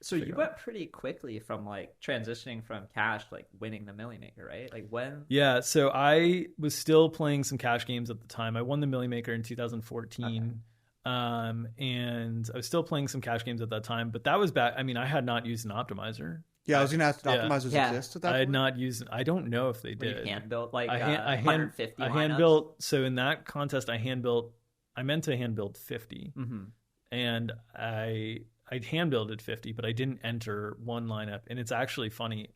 So you went pretty quickly from like transitioning from cash to like winning the Milli-maker, right? Like when? Yeah, so I was still playing some cash games at the time. I won the Milli-maker in 2014. And I was still playing some cash games at that time, but that was back. I mean, I had not used an optimizer. Yeah, I was going to ask, did optimizers exist at that point? I had not used. I don't know if they did. Hand built like I 150. I hand built. So in that contest, I hand built. I meant to hand build 50, and I hand builded 50, but I didn't enter one lineup. And it's actually funny.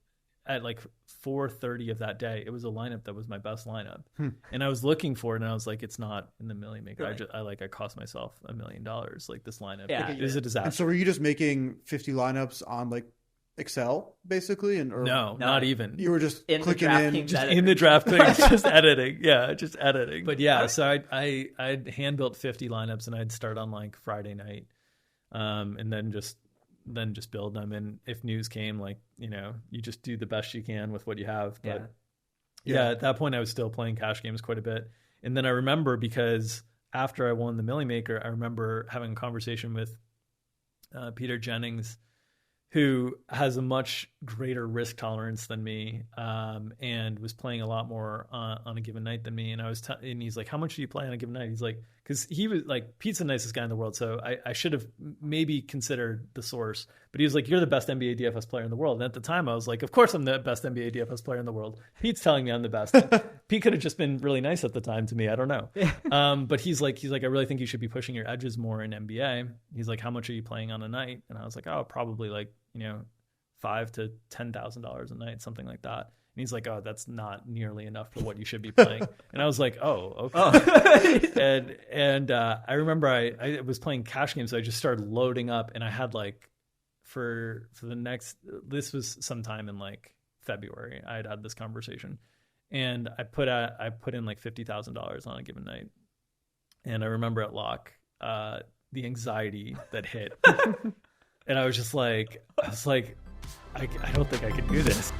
At like 4:30 of that day, it was a lineup that was my best lineup, and I was looking for it, and I was like, "It's not in the Milli-maker." Right. I cost myself $1 million. Like this lineup, it is a disaster. And so, were you just making 50 lineups on like Excel, basically? No, not even. You were just in clicking in the DraftKings, just editing. Yeah, just editing. But yeah, so I'd hand built 50 lineups, and I'd start on like Friday night, and then just build them. And if news came, like, you know, you just do the best you can with what you have. But yeah, at that point I was still playing cash games quite a bit. And then I remember, because after I won the Milli-maker, I remember having a conversation with Peter Jennings, who has a much greater risk tolerance than me, and was playing a lot more on a given night than me. And and he's like, "How much do you play on a given night?" He's like, because he was like, Pete's the nicest guy in the world, so I should have maybe considered the source. But he was like, "You're the best NBA DFS player in the world." And at the time, I was like, "Of course I'm the best NBA DFS player in the world. Pete's telling me I'm the best." Pete could have just been really nice at the time to me. I don't know. But he's like, "I really think you should be pushing your edges more in NBA." He's like, "How much are you playing on a night?" And I was like, "Oh, probably like, you know, $5,000 to $10,000 a night, something like that." And he's like, "Oh, that's not nearly enough for what you should be playing." And I was like, "Oh, okay." And I remember I was playing cash games, so I just started loading up, and I had like for the next, this was sometime in like February, I had this conversation, and I put in like $50,000 on a given night, and I remember at lock the anxiety that hit, and I was like, I don't think I could do this.